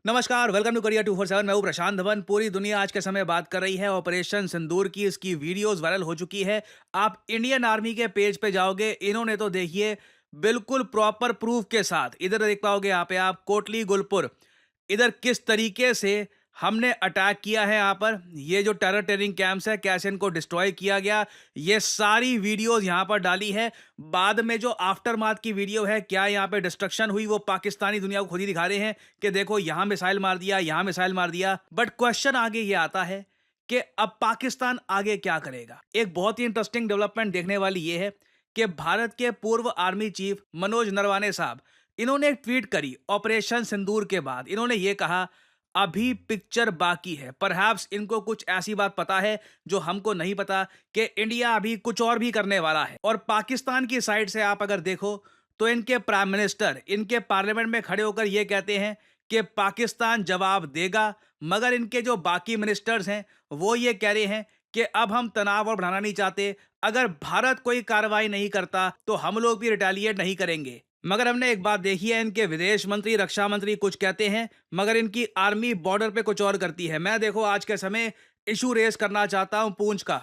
नमस्कार, welcome to career 247। मैं हूं प्रशांत धवन। पूरी दुनिया आज के समय बात कर रही है ऑपरेशन सिंदूर की। इसकी वीडियोस वायरल हो चुकी है। आप इंडियन आर्मी के पेज पे जाओगे, इन्होंने तो देखिए बिल्कुल प्रॉपर प्रूफ के साथ इधर देख पाओगे यहाँ पे आप कोटली गुलपुर, इधर किस तरीके से हमने अटैक किया है। यहाँ पर ये जो टेरर ट्रेनिंग कैंप्स है, कैसे इनको डिस्ट्रॉय किया गया, ये सारी वीडियोस यहाँ पर डाली है। बाद में जो आफ्टर मार्थ की वीडियो है, क्या यहाँ पे डिस्ट्रक्शन हुई, वो पाकिस्तानी दुनिया को खुद ही दिखा रहे हैं कि देखो यहाँ मिसाइल मार दिया, यहाँ मिसाइल मार दिया। बट क्वेश्चन आगे ये आता है कि अब पाकिस्तान आगे क्या करेगा। एक बहुत ही इंटरेस्टिंग डेवलपमेंट देखने वाली ये है कि भारत के पूर्व आर्मी चीफ मनोज नरवाने साहब, इन्होंने एक ट्वीट करी ऑपरेशन सिंदूर के बाद। इन्होंने ये कहा अभी पिक्चर बाकी है। परहैप्स इनको कुछ ऐसी बात पता है जो हमको नहीं पता कि इंडिया अभी कुछ और भी करने वाला है। और पाकिस्तान की साइड से आप अगर देखो तो इनके प्राइम मिनिस्टर इनके पार्लियामेंट में खड़े होकर ये कहते हैं कि पाकिस्तान जवाब देगा, मगर इनके जो बाकी मिनिस्टर्स हैं वो ये कह रहे हैं कि अब हम तनाव और बढ़ाना नहीं चाहते। अगर भारत कोई कार्रवाई नहीं करता तो हम लोग भी रिटेलिएट नहीं करेंगे। मगर हमने एक बात देखी है, इनके विदेश मंत्री, रक्षा मंत्री कुछ कहते हैं, मगर इनकी आर्मी बॉर्डर पे कुछ और करती है। मैं देखो आज के समय इशू रेस करना चाहता हूं पूंछ का।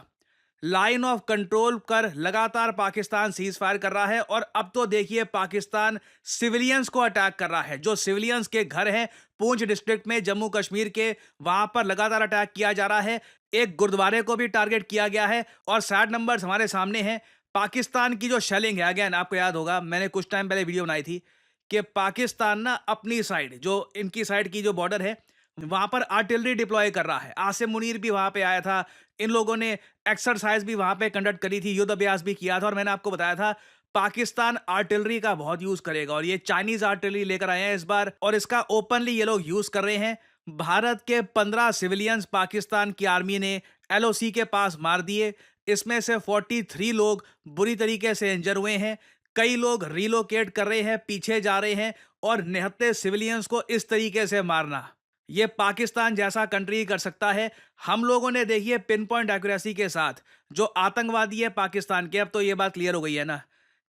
लाइन ऑफ कंट्रोल कर लगातार पाकिस्तान सीज फायर कर रहा है, और अब तो देखिए पाकिस्तान सिविलियंस को अटैक कर रहा है। जो सिविलियंस के घर हैं पूंछ डिस्ट्रिक्ट में, जम्मू कश्मीर के, वहां पर लगातार अटैक किया जा रहा है। एक गुरुद्वारे को भी टारगेट किया गया है। और सैड नंबर्स हमारे सामने हैं। पाकिस्तान की जो शेलिंग है, अगेन आपको याद होगा मैंने कुछ टाइम पहले वीडियो बनाई थी कि पाकिस्तान ना अपनी साइड, जो इनकी साइड की जो बॉर्डर है, वहां पर आर्टिलरी डिप्लॉय कर रहा है। आसिम मुनीर भी वहां पे आया था। इन लोगों ने एक्सरसाइज भी वहां पे कंडक्ट करी थी, युद्ध अभ्यास भी किया था। और मैंने आपको बताया था पाकिस्तान आर्टिलरी का बहुत यूज करेगा, और ये चाइनीज आर्टिलरी लेकर आए हैं इस बार, और इसका ओपनली ये लोग यूज कर रहे हैं। भारत के 15 सिविलियंस पाकिस्तान की आर्मी ने एलओसी के पास मार दिए। इसमें से 43 लोग बुरी तरीके से इंजर हुए हैं। कई लोग रिलोकेट कर रहे हैं, पीछे जा रहे हैं। और निहत्ते सिविलियंस को इस तरीके से मारना, ये पाकिस्तान जैसा कंट्री कर सकता है। हम लोगों ने देखिए पिन पॉइंट एक्यूरेसी के साथ जो आतंकवादी है पाकिस्तान के, अब तो ये बात क्लियर हो गई है ना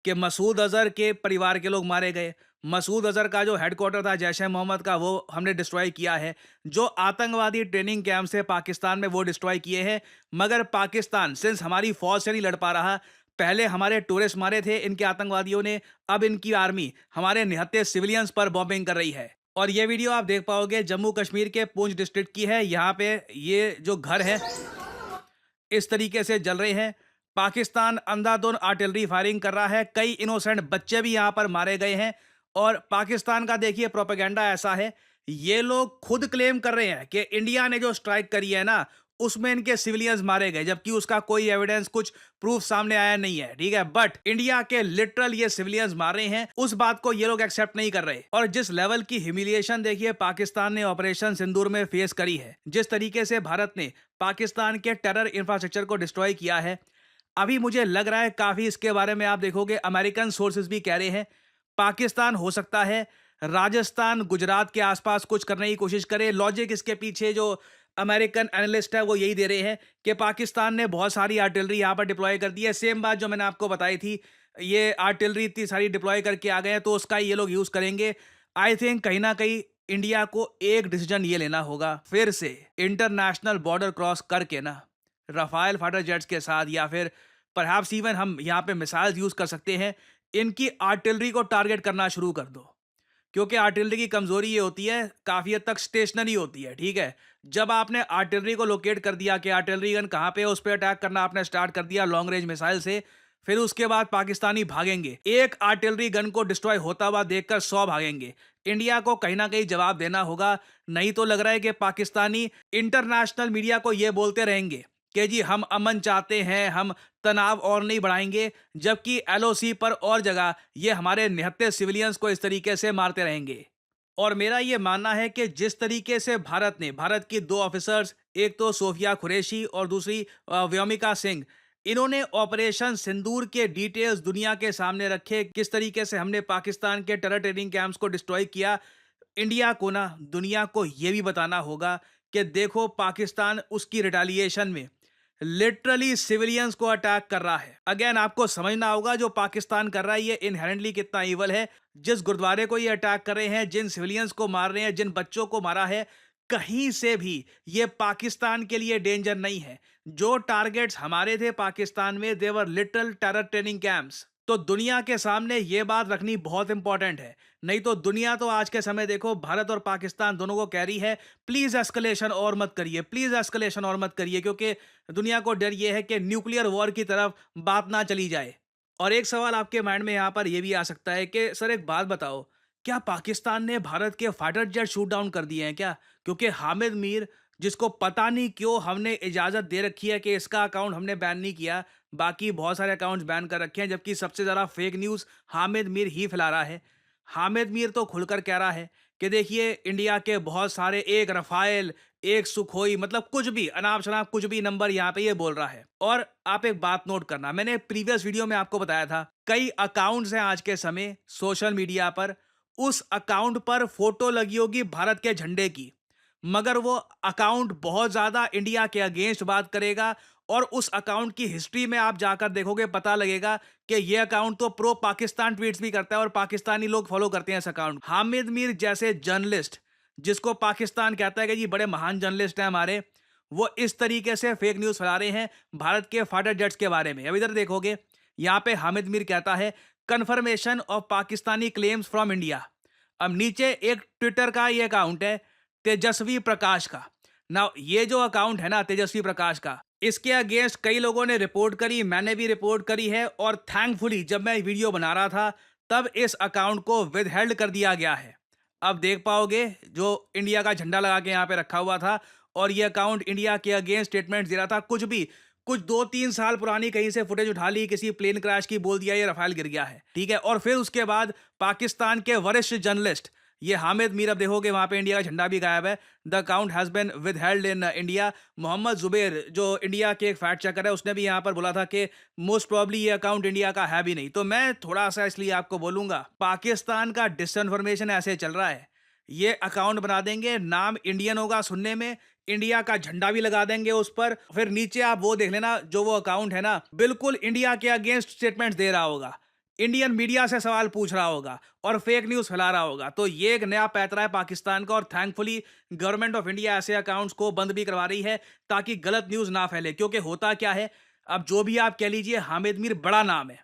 कि मसूद अजहर के परिवार के लोग मारे गए। मसूद अजहर का जो हेडक्वार्टर था जैश ए मोहम्मद का, वो हमने डिस्ट्रॉय किया है। जो आतंकवादी ट्रेनिंग कैंप से पाकिस्तान में, वो डिस्ट्रॉय किए हैं। मगर पाकिस्तान सिंस हमारी फौज से नहीं लड़ पा रहा, पहले हमारे टूरिस्ट मारे थे इनके आतंकवादियों ने, अब इनकी आर्मी हमारे निहत्ते सिविलियंस पर बॉम्बिंग कर रही है। और ये वीडियो आप देख पाओगे जम्मू कश्मीर के पूंछ डिस्ट्रिक्ट की है। यहाँ पे ये जो घर है इस तरीके से जल रहे हैं। पाकिस्तान अंधाधुंध आर्टिलरी फायरिंग कर रहा है। कई इनोसेंट बच्चे भी यहां पर मारे गए हैं। और पाकिस्तान का देखिए प्रोपेगेंडा ऐसा है, ये लोग खुद क्लेम कर रहे हैं कि इंडिया ने जो स्ट्राइक करी है ना, उसमें इनके सिविलियंस मारे गए, जबकि उसका कोई एविडेंस, कुछ प्रूफ सामने आया नहीं है। ठीक है, बट इंडिया के लिटरल ये सिविलियंस मार रहे हैं, उस बात को ये लोग एक्सेप्ट नहीं कर रहे। और जिस लेवल की ह्यूमिलिएशन देखिए पाकिस्तान ने ऑपरेशन सिंदूर में फेस करी है, जिस तरीके से भारत ने पाकिस्तान के टेरर इंफ्रास्ट्रक्चर को डिस्ट्रॉय किया है, अभी मुझे लग रहा है काफी इसके बारे में आप देखोगे अमेरिकन सोर्सेज भी कह रहे हैं पाकिस्तान हो सकता है राजस्थान, गुजरात के आसपास कुछ करने की कोशिश करे। लॉजिक इसके पीछे जो अमेरिकन एनालिस्ट है वो यही दे रहे हैं कि पाकिस्तान ने बहुत सारी आर्टिलरी यहां पर डिप्लॉय कर दी है। सेम बात जो मैंने आपको बताई थी, ये आर्टिलरी इतनी सारी डिप्लॉय करके आ गए हैं तो उसका ये लोग यूज करेंगे। आई थिंक कहीं ना कहीं इंडिया को एक डिसीजन ये लेना होगा, फिर से इंटरनेशनल बॉर्डर क्रॉस करके ना राफेल फाइटर जेट्स के साथ, या फिर परहैप्स इवन हम यहाँ पे मिसाइल्स यूज कर सकते हैं, इनकी आर्टिलरी को टारगेट करना शुरू कर दो। क्योंकि आर्टिलरी की कमजोरी ये होती है, काफी हद तक स्टेशनरी होती है। ठीक है, जब आपने आर्टिलरी को लोकेट कर दिया कि आर्टिलरी गन कहाँ पे है, उस पर अटैक करना आपने स्टार्ट कर दिया लॉन्ग रेंज मिसाइल से, फिर उसके बाद पाकिस्तानी भागेंगे। एक आर्टिलरी गन को डिस्ट्रॉय होता हुआ देखकर 100 भागेंगे। इंडिया को कहीं ना कहीं जवाब देना होगा, नहीं तो लग रहा है कि पाकिस्तानी इंटरनेशनल मीडिया को यह बोलते रहेंगे कि जी हम अमन चाहते हैं, हम तनाव और नहीं बढ़ाएंगे, जबकि एलओसी पर और जगह ये हमारे निहत्ते सिविलियंस को इस तरीके से मारते रहेंगे। और मेरा ये मानना है कि जिस तरीके से भारत की दो ऑफिसर्स, एक तो सोफिया कुरैशी और दूसरी व्योमिका सिंह, इन्होंने ऑपरेशन सिंदूर के डिटेल्स दुनिया के सामने रखे, किस तरीके से हमने पाकिस्तान के टेरर ट्रेनिंग कैंप्स को डिस्ट्रॉय किया। इंडिया को ना दुनिया को यह भी बताना होगा कि देखो पाकिस्तान उसकी रिटेलिएशन में लिटरली सिविलियंस को अटैक कर रहा है। अगेन आपको समझना होगा जो पाकिस्तान कर रहा है ये इनहेरेंटली कितना ईवल है। जिस गुरुद्वारे को ये अटैक कर रहे हैं, जिन सिविलियंस को मार रहे हैं, जिन बच्चों को मारा है, कहीं से भी ये पाकिस्तान के लिए डेंजर नहीं है। जो टारगेट्स हमारे थे पाकिस्तान में, देवर लिटरल टेरर ट्रेनिंग कैंप्स। तो दुनिया के सामने ये बात रखनी बहुत इंपॉर्टेंट है। नहीं तो दुनिया तो आज के समय देखो भारत और पाकिस्तान दोनों को कह रही है प्लीज एस्केलेशन और मत करिए, प्लीज एस्केलेशन और मत करिए, क्योंकि दुनिया को डर ये है कि न्यूक्लियर वॉर की तरफ बात ना चली जाए। और एक सवाल आपके माइंड में यहाँ पर यह भी आ सकता है कि सर एक बात बताओ, क्या पाकिस्तान ने भारत के फाइटर जेट शूट डाउन कर दिए हैं क्या? क्योंकि हामिद मीर, जिसको पता नहीं क्यों हमने इजाजत दे रखी है कि इसका अकाउंट हमने बैन नहीं किया, बाकी बहुत सारे अकाउंट्स बैन कर रखे हैं, जबकि सबसे ज्यादा फेक न्यूज हामिद मीर ही फैला रहा है। हामिद मीर तो खुलकर कह रहा है कि देखिए इंडिया के बहुत सारे, एक रफाइल, एक सुखोई, मतलब कुछ भी अनाप शनाप कुछ भी नंबर यहाँ पे ये बोल रहा है। और आप एक बात नोट करना, मैंने प्रीवियस वीडियो में आपको बताया था कई अकाउंट्स हैं आज के समय सोशल मीडिया पर, उस अकाउंट पर फोटो लगी होगी भारत के झंडे की, मगर वो अकाउंट बहुत ज्यादा इंडिया के अगेंस्ट बात करेगा। और उस अकाउंट की हिस्ट्री में आप जाकर देखोगे, पता लगेगा कि ये अकाउंट तो प्रो पाकिस्तान ट्वीट्स भी करता है और पाकिस्तानी लोग फॉलो करते हैं इस अकाउंट। हामिद मीर जैसे जर्नलिस्ट, जिसको पाकिस्तान कहता है कि जी बड़े महान जर्नलिस्ट हैं हमारे, वो इस तरीके से फेक न्यूज फैला रहे हैं भारत के फाइटर जेट्स के बारे में। अब इधर देखोगे, यहां पे हामिद मीर कहता है confirmation of Pakistani claims from India. अब नीचे एक ट्विटर का ये अकाउंट है तेजस्वी प्रकाश का। ना ये जो अकाउंट है ना तेजस्वी प्रकाश का, इसके अगेंस्ट कई लोगों ने रिपोर्ट करी, मैंने भी रिपोर्ट करी है। और थैंकफुली जब मैं वीडियो बना रहा था तब इस अकाउंट को विदहेल्ड कर दिया गया है। अब देख पाओगे जो इंडिया का झंडा लगा के यहाँ पे रखा हुआ था और ये अकाउंट इंडिया के अगेंस्ट स्टेटमेंट दे रहा था, कुछ भी, कुछ 2-3 साल पुरानी कहीं से फुटेज उठा ली, किसी प्लेन क्रैश की, बोल दिया ये रफाल गिर गया है, ठीक है। और फिर उसके बाद पाकिस्तान के वरिष्ठ जर्नलिस्ट ये हामिद मीर, अब देखोगे वहां पे इंडिया का झंडा भी गायब है, the account has been withheld in India. Mohammed Zubair जो इंडिया के एक फैक्ट चेकर है, उसने भी यहाँ पर बोला था कि मोस्ट प्रॉब्ली ये अकाउंट इंडिया का है भी नहीं। तो मैं थोड़ा सा इसलिए आपको बोलूंगा, पाकिस्तान का डिसइंफॉर्मेशन ऐसे चल रहा है, ये अकाउंट बना देंगे, नाम इंडियन होगा सुनने में, इंडिया का झंडा भी लगा देंगे उस पर, फिर नीचे आप वो देख लेना जो वो अकाउंट है ना, बिल्कुल इंडिया के अगेंस्ट स्टेटमेंट दे रहा होगा, इंडियन मीडिया से सवाल पूछ रहा होगा और फेक न्यूज फैला रहा होगा। तो ये एक नया पैतरा है पाकिस्तान का। और थैंकफुली गवर्नमेंट ऑफ इंडिया ऐसे अकाउंट्स को बंद भी करवा रही है ताकि गलत न्यूज ना फैले। क्योंकि होता क्या है, अब जो भी आप कह लीजिए, हामिद मीर बड़ा नाम है,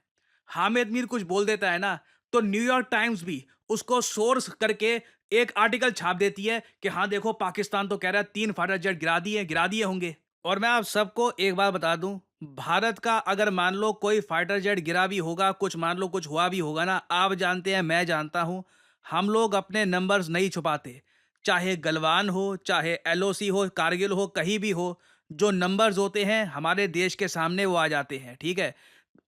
हामिद मीर कुछ बोल देता है ना, तो न्यूयॉर्क टाइम्स भी उसको सोर्स करके एक आर्टिकल छाप देती है कि हाँ देखो पाकिस्तान तो कह रहा है 3 फाइटर जेट गिरा दिए होंगे। और मैं आप सबको एक बात बता दूं, भारत का अगर मान लो कोई फाइटर जेट गिरा भी होगा, कुछ मान लो कुछ हुआ भी होगा ना, आप जानते हैं, मैं जानता हूं, हम लोग अपने नंबर्स नहीं छुपाते। चाहे गलवान हो, चाहे एलओसी हो, कारगिल हो, कहीं भी हो, जो नंबर्स होते हैं हमारे देश के सामने वो आ जाते हैं, ठीक है।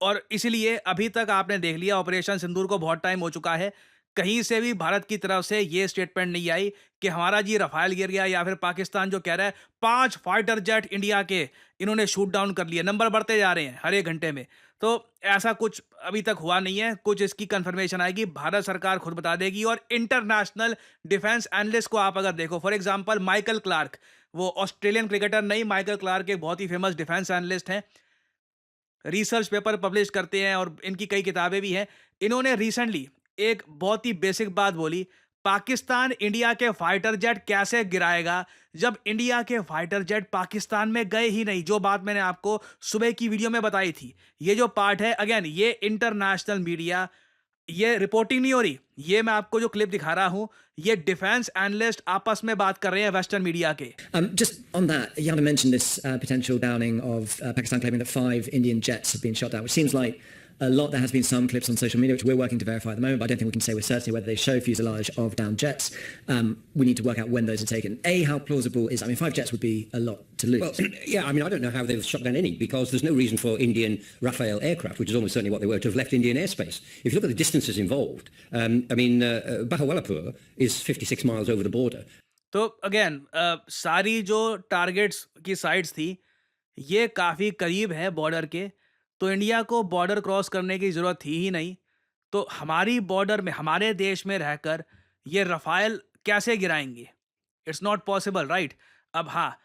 और इसलिए अभी तक आपने देख लिया ऑपरेशन सिंदूर को बहुत टाइम हो चुका है, कहीं से भी भारत की तरफ से ये स्टेटमेंट नहीं आई कि हमारा जी रफाल गिर गया, या फिर पाकिस्तान जो कह रहा है 5 फाइटर जेट इंडिया के इन्होंने शूट डाउन कर लिए, नंबर बढ़ते जा रहे हैं हर एक घंटे में। तो ऐसा कुछ अभी तक हुआ नहीं है, कुछ इसकी कंफर्मेशन आएगी, भारत सरकार खुद बता देगी। और इंटरनेशनल डिफेंस एनालिस्ट को आप अगर देखो, फॉर एग्जांपल माइकल क्लार्क, वो ऑस्ट्रेलियन क्रिकेटर नहीं, माइकल क्लार्क एक बहुत ही फेमस डिफेंस एनालिस्ट हैं, रिसर्च पेपर पब्लिश करते हैं और इनकी कई किताबें भी हैं। इन्होंने रिसेंटली एक बहुत ही बेसिक बात बोली, पाकिस्तान इंडिया के फाइटर जेट कैसे गिराएगा जब इंडिया के फाइटर जेट पाकिस्तान में गए ही नहीं। जो बात मैंने आपको सुबह की वीडियो में बताई थी, ये जो पार्ट है, अगेन ये इंटरनेशनल मीडिया, ये रिपोर्टिंग नहीं हो रही, ये मैं आपको जो क्लिप दिखा रहा हूं, ये डिफेंस एनालिस्ट आपस में बात कर रहे हैं वेस्टर्न मीडिया के। Just on that, Yana mentioned this potential downing of Pakistan claiming that 5 Indian jets have been shot down, which seems like a lot. There has been some clips on social media which we're working to verify at the moment, but I don't think we can say with certainty whether they show fuselage of downed jets. We need to work out when those are taken. How plausible is? I mean, 5 jets would be a lot to lose. Well, yeah, I mean, I don't know how they've shot down any, because there's no reason for Indian Rafale aircraft, which is almost certainly what they were, to have left Indian airspace. If you look at the distances involved, I mean, Bahawalapur is 56 miles over the border. तो again सारी जो targets की sites थी, ये काफ़ी करीब है border के, तो इंडिया को बॉर्डर क्रॉस करने की ज़रूरत थी ही नहीं। तो हमारी बॉर्डर में, हमारे देश में रहकर ये रफ़ाइल कैसे गिराएंगे? It's not possible, right? अब हाँ,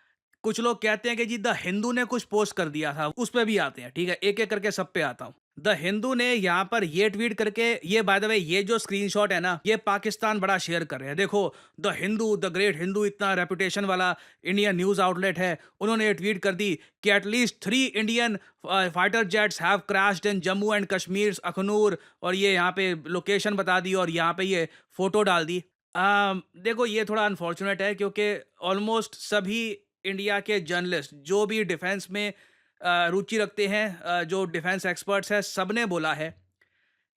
कुछ लोग कहते हैं कि जी द हिंदू ने कुछ पोस्ट कर दिया था, उस पे भी आते हैं, ठीक है, एक एक करके सब पे आता हूँ। द हिंदू ने यहाँ पर ये ट्वीट करके, ये बाय द वे ये जो स्क्रीनशॉट है ना, ये पाकिस्तान बड़ा शेयर कर रहे हैं। देखो, the Hindu, the great Hindu, इतना रेपुटेशन वाला इंडियन न्यूज आउटलेट है, उन्होंने ये ट्वीट कर दी कि at least 3 Indian fighter jets have crashed in Jammu and Kashmir Akhnoor, और ये यहाँ पे लोकेशन बता दी और यहाँ पे ये फोटो डाल दी। देखो, ये थोड़ा अनफॉर्चुनेट है क्योंकि ऑलमोस्ट सभी इंडिया के जर्नलिस्ट जो भी डिफेंस में रुचि रखते हैं, जो डिफेंस एक्सपर्ट्स हैं, सब ने बोला है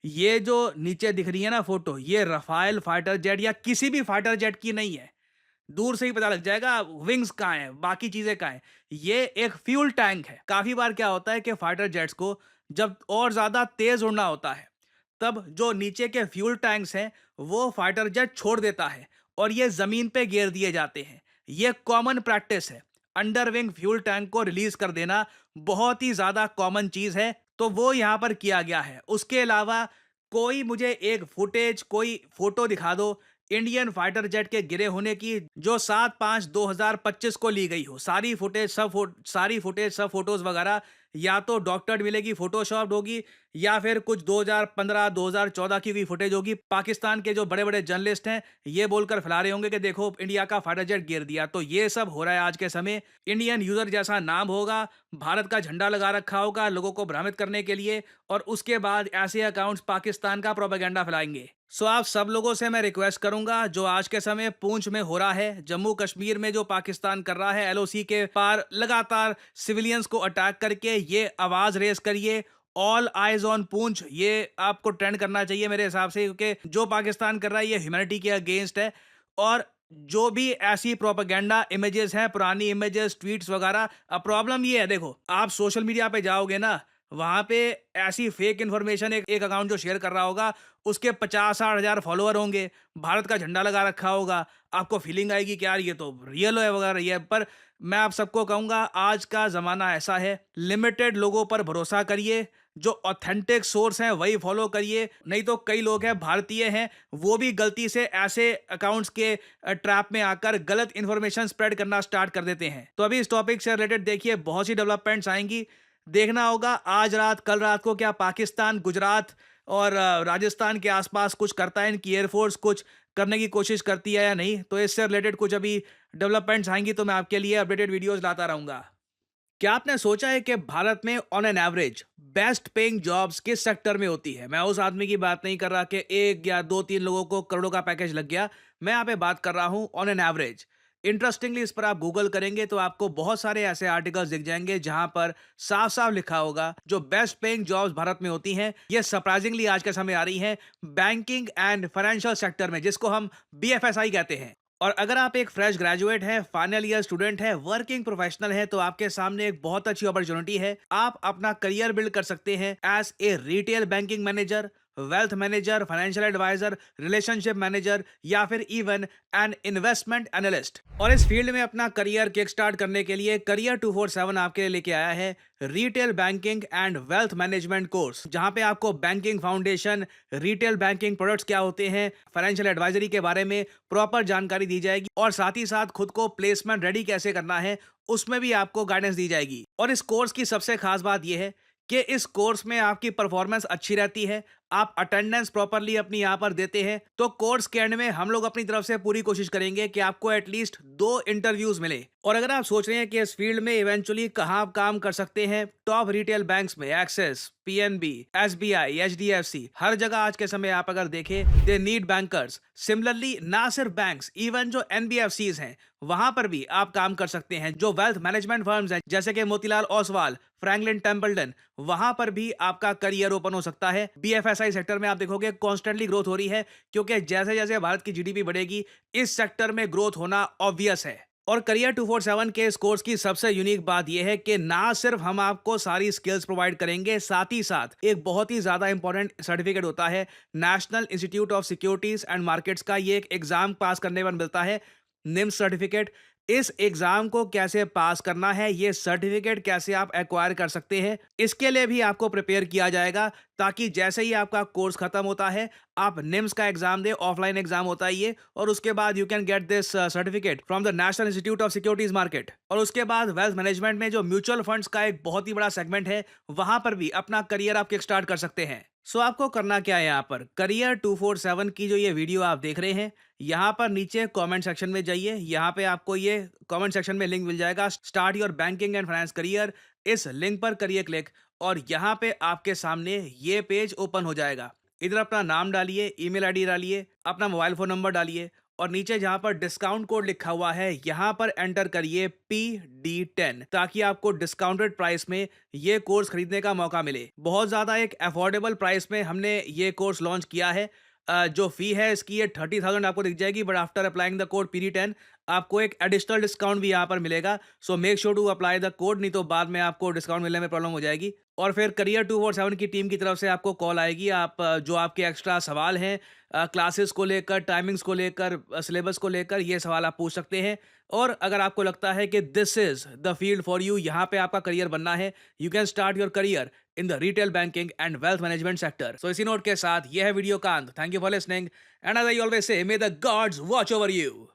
ये जो नीचे दिख रही है ना फोटो, ये रफाल फाइटर जेट या किसी भी फाइटर जेट की नहीं है। दूर से ही पता लग जाएगा विंग्स कहाँ हैं, बाकी चीजें कहाँ हैं। ये एक फ्यूल टैंक है। काफी बार क्या होता है कि फाइटर जेट्स को जब और ज्यादा तेज उड़ना होता है, तब जो नीचे के फ्यूल टैंक्स हैं वो फाइटर जेट छोड़ देता है और ये जमीन पे गिर दिए जाते हैं। ये कॉमन प्रैक्टिस है। अंडर विंग फ्यूल टैंक को रिलीज कर देना बहुत ही ज्यादा कॉमन चीज है, तो वो यहां पर किया गया है। उसके अलावा कोई मुझे एक फुटेज, कोई फोटो दिखा दो इंडियन फाइटर जेट के गिरे होने की जो 7/5/2025 को ली गई हो। सारी फुटेज सब फोटोज वगैरह या तो डॉक्टर्ड मिलेगी, फोटोशॉप्ड होगी, या फिर कुछ 2015 2014 की भी फुटेज होगी। पाकिस्तान के जो बड़े बड़े जर्नलिस्ट हैं ये बोलकर फैला रहे होंगे कि देखो इंडिया का फाइटर जेट गिर दिया। तो ये सब हो रहा है आज के समय। इंडियन यूजर जैसा नाम होगा, भारत का झंडा लगा रखा होगा लोगों को भ्रमित करने के लिए, और उसके बाद ऐसे अकाउंट्स पाकिस्तान का प्रोपेगेंडा फैलाएंगे। सो आप सब लोगों से मैं रिक्वेस्ट करूंगा, जो आज के समय पूंछ में हो रहा है, जम्मू कश्मीर में जो पाकिस्तान कर रहा है, एलओसी के पार लगातार सिविलियंस को अटैक करके, ये आवाज रेस करिए, ऑल आइज ऑन पूंछ, ये आपको ट्रेंड करना चाहिए मेरे हिसाब से, क्योंकि जो पाकिस्तान कर रहा है ये ह्यूमैनिटी के अगेंस्ट है। और जो भी ऐसी प्रोपेगेंडा इमेजेस हैं, पुरानी इमेजेस, ट्वीट्स वगैरह, अब प्रॉब्लम ये है, देखो आप सोशल मीडिया पे जाओगे ना, वहां पे ऐसी फेक इन्फॉर्मेशन, एक अकाउंट जो शेयर कर रहा होगा उसके 50-60 हजार फॉलोअर होंगे, भारत का झंडा लगा रखा होगा, आपको फीलिंग आएगी कि यार ये तो रियल है वगैरह ये। पर मैं आप सबको कहूंगा, आज का जमाना ऐसा है, लिमिटेड लोगों पर भरोसा करिए, जो ऑथेंटिक सोर्स हैं वही फॉलो करिए। नहीं तो कई लोग हैं, भारतीय हैं, वो भी गलती से ऐसे अकाउंट्स के ट्रैप में आकर गलत इंफॉर्मेशन स्प्रेड करना स्टार्ट कर देते हैं। तो अभी इस टॉपिक से रिलेटेड देखिए बहुत सी डेवलपमेंट्स आएंगी। देखना होगा आज रात, कल रात को क्या पाकिस्तान, गुजरात और राजस्थान के आसपास कुछ करता है, इनकी एयरफोर्स कुछ करने की कोशिश करती है या नहीं। तो इससे रिलेटेड कुछ अभी डेवलपमेंट्स आएंगी तो मैं आपके लिए अपडेटेड वीडियोस लाता रहूंगा। क्या आपने सोचा है कि भारत में on an average best paying jobs किस सेक्टर में होती है? मैं उस आदमी की बात नहीं कर रहा कि एक या दो तीन लोगों को करोड़ों का पैकेज लग गया। मैं यहाँ पे बात कर रहा हूँ ऑन एन एवरेज। इंटरेस्टिंगली इस पर आप गूगल करेंगे तो आपको बहुत सारे ऐसे आर्टिकल्स दिख जाएंगे जहां पर साफ साफ लिखा होगा जो बेस्ट पेइंग जॉब्स भारत में होती हैं, ये सरप्राइजिंगली आज के समय आ रही हैं बैंकिंग एंड फाइनेंशियल सेक्टर में, जिसको हम बीएफएसआई कहते हैं। और अगर आप एक फ्रेश ग्रेजुएट है, फाइनल ईयर स्टूडेंट है, वर्किंग प्रोफेशनल है, तो आपके सामने एक बहुत अच्छी अपॉर्चुनिटी है। आप अपना करियर बिल्ड कर सकते हैं as a retail banking manager, wealth manager, financial adviser, relationship manager, या फिर इवन एन इन्वेस्टमेंट एनालिस्ट। और इस फील्ड में अपना करियर किक स्टार्ट करने के लिए करियर 247 आपके लिए लेके आया है retail banking and wealth management course, जहां पे आपको banking foundation, retail banking products क्या होते हैं, फाइनेंशियल एडवाइजरी के बारे में प्रॉपर जानकारी दी जाएगी, और साथ ही साथ खुद को प्लेसमेंट रेडी कैसे करना है उसमें भी आपको गाइडेंस दी जाएगी। और इस कोर्स की सबसे खास बात यह है कि इस कोर्स में आपकी परफॉर्मेंस अच्छी रहती है, आप अटेंडेंस प्रॉपरली अपनी यहाँ पर देते हैं, तो कोर्स के एंड में हम लोग अपनी तरफ से पूरी कोशिश करेंगे कि आपको एटलीस्ट 2 इंटरव्यूज मिले। और अगर आप सोच रहे हैं कि इस फील्ड में इवेंचुअली कहाँ आप काम कर सकते हैं, टॉप रिटेल बैंक्स में, एक्सिस, पीएनबी, एसबीआई, एचडीएफसी, हर जगह आज के समय आप अगर देखें दे नीड बैंकर्स। सिमिलरली ना सिर्फ बैंक्स, इवन जो एनबीएफसीज हैं वहां पर भी आप काम कर सकते हैं। जो वेल्थ मैनेजमेंट फर्म्स हैं जैसे कि मोतीलाल ओसवाल, फ्रैंकलिन टेम्पल्टन, वहां पर भी आपका करियर ओपन हो सकता है। बीएफएसआई सेक्टर में आप देखोगे कॉन्स्टेंटली ग्रोथ हो रही है, क्योंकि जैसे जैसे भारत की जीडीपी बढ़ेगी इस सेक्टर में ग्रोथ होना ऑब्वियस है। और करियर 247 के इस कोर्स की सबसे यूनिक बात यह है कि ना सिर्फ हम आपको सारी स्किल्स प्रोवाइड करेंगे, साथ ही साथ एक बहुत ही ज्यादा इंपॉर्टेंट सर्टिफिकेट होता है national institute of securities and markets का। ये एक एग्जाम पास करने पर मिलता है, निम्स सर्टिफिकेट। इस एग्जाम को कैसे पास करना है, ये सर्टिफिकेट कैसे आप एक्वायर कर सकते हैं, इसके लिए भी आपको प्रिपेयर किया जाएगा, ताकि जैसे ही आपका कोर्स खत्म होता है आप निम्स का एग्जाम दे, ऑफलाइन एग्जाम होता है ये, और उसके बाद you can get this certificate from the national institute of securities market. और उसके बाद वेल्थ मैनेजमेंट में जो म्यूचुअल फंड्स का एक बहुत ही बड़ा सेगमेंट है, वहां पर भी अपना करियर आप किक स्टार्ट कर सकते हैं। सो आपको करना क्या है, यहाँ पर करियर 247 की जो ये वीडियो आप देख रहे हैं, यहाँ पर नीचे कमेंट सेक्शन में जाइए। यहाँ पे आपको ये कमेंट सेक्शन में लिंक मिल जाएगा, start your banking and finance career. इस लिंक पर करिए क्लिक, और यहाँ पे आपके सामने ये पेज ओपन हो जाएगा। इधर अपना नाम डालिए, ईमेल आईडी डालिए, अपना मोबाइल फोन नंबर डालिए, और नीचे जहां पर डिस्काउंट कोड लिखा हुआ है यहां पर एंटर करिए PD10, ताकि आपको डिस्काउंटेड प्राइस में ये कोर्स खरीदने का मौका मिले। बहुत ज्यादा एक अफोर्डेबल प्राइस में हमने ये कोर्स लॉन्च किया है। जो फी है इसकी ये 30,000 आपको दिख जाएगी, but after applying the code PD10 आपको एक एडिशनल डिस्काउंट भी यहाँ पर मिलेगा। So make sure to apply the code, नहीं तो बाद में आपको डिस्काउंट मिलने में प्रॉब्लम हो जाएगी। और फिर करियर 247 की टीम की तरफ से आपको कॉल आएगी। आप जो आपके एक्स्ट्रा सवाल हैं क्लासेस को लेकर, टाइमिंग्स को लेकर, सिलेबस को लेकर, ये सवाल आप पूछ सकते हैं। और अगर आपको लगता है कि this is the field for you, यहाँ पे आपका करियर बनना है, you can start your career in the retail banking and wealth management sector. So इसी नोट के साथ यह है वीडियो का अंत। Thank you for listening, and as I always say, may the gods watch over you.